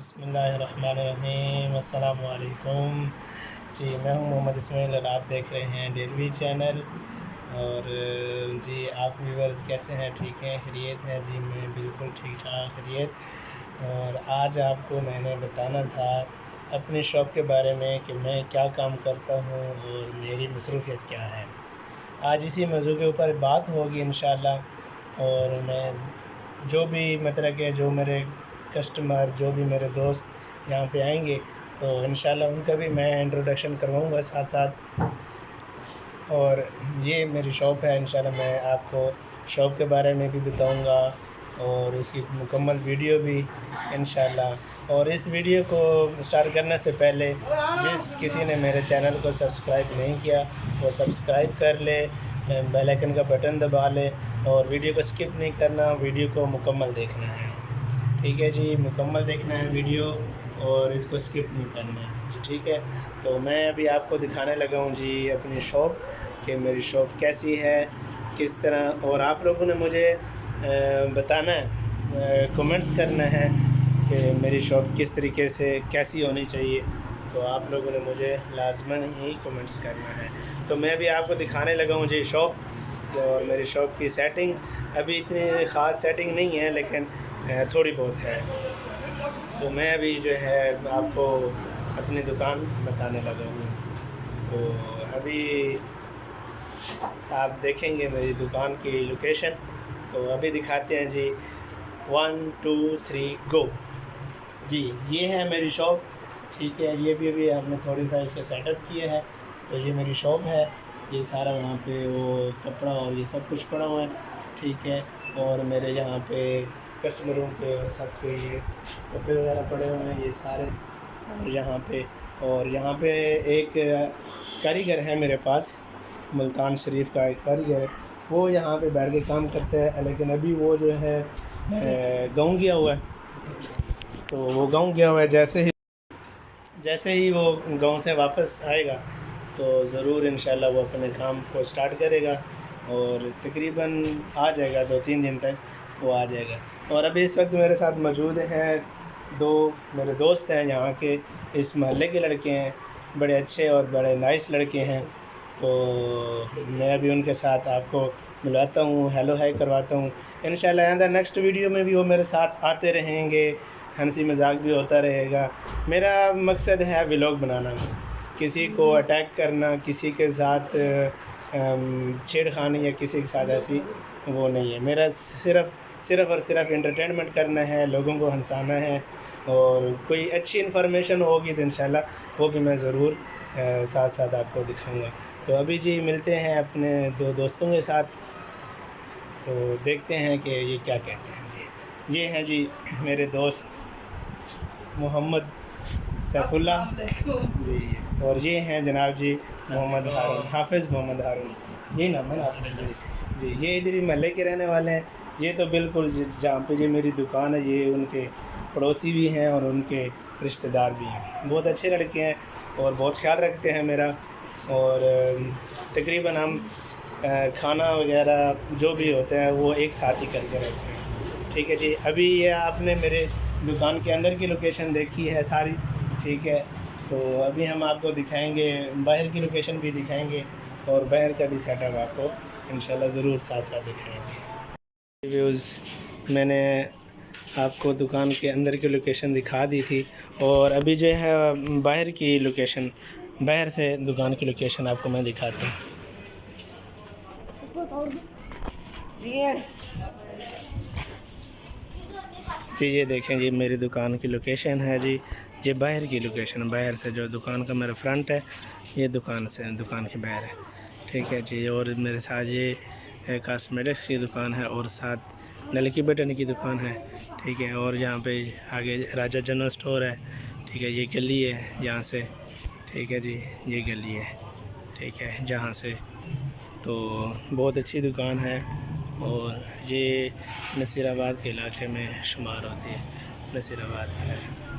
बिस्मिल्लाहिर्रहमानिर्रहीम। अस्सलाम वालेकुम। जी मैं हूँ मोहम्मद इस्माइल और आप देख रहे हैं डेलवी चैनल। और जी आप व्यूअर्स कैसे हैं? ठीक हैं, खैरियत है? जी मैं बिल्कुल ठीक ठाक खैरियत। और आज आपको मैंने बताना था अपनी शॉप के बारे में कि मैं क्या काम करता हूँ और मेरी मसरूफ़ियत क्या है। आज इसी मौजू के ऊपर बात होगी इंशाअल्लाह। और मैं जो भी मतलब कि जो मेरे कस्टमर, जो भी मेरे दोस्त यहाँ पे आएंगे तो इंशाअल्लाह उनका भी मैं इंट्रोडक्शन करवाऊँगा साथ साथ। और ये मेरी शॉप है, इंशाअल्लाह मैं आपको शॉप के बारे में भी बताऊँगा और उसकी मुकम्मल वीडियो भी इंशाअल्लाह। और इस वीडियो को स्टार्ट करने से पहले जिस किसी ने मेरे चैनल को सब्सक्राइब नहीं किया वो सब्सक्राइब कर ले, बेल आइकन का बटन दबा ले और वीडियो को स्किप नहीं करना, वीडियो को मुकम्मल देखना है। ठीक है जी, मुकम्मल देखना है वीडियो और इसको स्किप नहीं करना है जी। ठीक है, तो मैं अभी आपको दिखाने लगा हूँ जी अपनी शॉप कि मेरी शॉप कैसी है, किस तरह। और आप लोगों ने मुझे बताना है, कमेंट्स करना है कि मेरी शॉप किस तरीके से कैसी होनी चाहिए। तो आप लोगों ने मुझे लाजमन ही कमेंट्स करना है। तो मैं अभी आपको दिखाने लगा हूँ जी शॉप। और मेरी शॉप की सेटिंग अभी इतनी ख़ास सेटिंग नहीं है लेकिन थोड़ी बहुत है। तो मैं अभी जो है आपको अपनी दुकान बताने लगा हूँ। तो अभी आप देखेंगे मेरी दुकान की लोकेशन। तो अभी दिखाते हैं जी, 1 2 3 गो। जी ये है मेरी शॉप। ठीक है, ये भी अभी हमने थोड़ी सा इसका सेटअप किया है। तो ये मेरी शॉप है, ये सारा वहाँ पे वो कपड़ा और ये सब कुछ पड़ा हुआ है। ठीक है, और मेरे यहाँ पे कस्टमरों के सबके ये कपड़े वगैरह पड़े हुए हैं ये सारे। और यहाँ पे एक कारीगर है मेरे पास, मुल्तान शरीफ का एक कारीगर है, वो यहाँ पे बैठ के काम करते हैं। लेकिन अभी वो जो है गाँव गया हुआ है। तो वो गाँव गया हुआ है, जैसे ही वो गांव से वापस आएगा तो ज़रूर इंशाल्लाह वो अपने काम को स्टार्ट करेगा और तकरीबन आ जाएगा 2-3 दिन तक वो आ जाएगा। और अभी इस वक्त मेरे साथ मौजूद हैं 2 मेरे दोस्त हैं, यहाँ के इस महल्ले के लड़के हैं, बड़े अच्छे और बड़े नाइस लड़के हैं। तो मैं अभी उनके साथ आपको मिलवाता हूँ, हेलो हाय करवाता हूँ। इंशाल्लाह आइंदा नेक्स्ट वीडियो में भी वो मेरे साथ आते रहेंगे, हंसी मजाक भी होता रहेगा। मेरा मकसद है व्लॉग बनाना, किसी को अटैक करना, किसी के साथ छेड़खानी या किसी के साथ ऐसी वो नहीं है। मेरा सिर्फ़ और सिर्फ एंटरटेनमेंट करना है, लोगों को हंसाना है। और कोई अच्छी इन्फॉर्मेशन होगी तो इंशाल्लाह वो भी मैं ज़रूर साथ साथ आपको दिखाऊंगा। तो अभी जी मिलते हैं अपने 2 दोस्तों के साथ, तो देखते हैं कि ये क्या कहते हैं। ये हैं जी मेरे दोस्त मोहम्मद सैफुल्लाह जी, और ये हैं जनाब जी मोहम्मद हारून, हाफिज़ मोहम्मद हारून, यही नाम है ना आपका? जी ये इधर ही महल्ले के रहने वाले हैं। ये तो बिल्कुल जहाँ पे ये मेरी दुकान है ये उनके पड़ोसी भी हैं और उनके रिश्तेदार भी हैं। बहुत अच्छे लड़के हैं और बहुत ख्याल रखते हैं मेरा। और तकरीबन हम खाना वगैरह जो भी होता है वो एक साथ ही करके रखते हैं। ठीक है जी, अभी ये आपने मेरे दुकान के अंदर की लोकेशन देखी है सारी। ठीक है, तो अभी हम आपको दिखाएंगे, बाहर की लोकेशन भी दिखाएंगे और बाहर का भी सेटअप आपको इंशाल्लाह ज़रूर साथ साथ दिखाएंगे। व्यूज़ मैंने आपको दुकान के अंदर की लोकेशन दिखा दी थी और अभी जो है बाहर की लोकेशन, बाहर से दुकान की लोकेशन आपको मैं दिखाता हूँ। जी ये देखें जी मेरी दुकान की लोकेशन है जी, ये बाहर की लोकेशन, बाहर से जो दुकान का मेरा फ्रंट है ये दुकान के बाहर है। ठीक है जी, और मेरे साथ ये कॉस्मेटिक्स की दुकान है और साथ नलकी बटन की दुकान है। ठीक है, और यहाँ पे आगे राजा जनरल स्टोर है। ठीक है, ये गली है यहाँ से। ठीक है जी, ये गली है। ठीक है, जहाँ से तो बहुत अच्छी दुकान है और ये नसीराबाद के इलाके में शुमार होती है, नसीराबाद के इलाके में।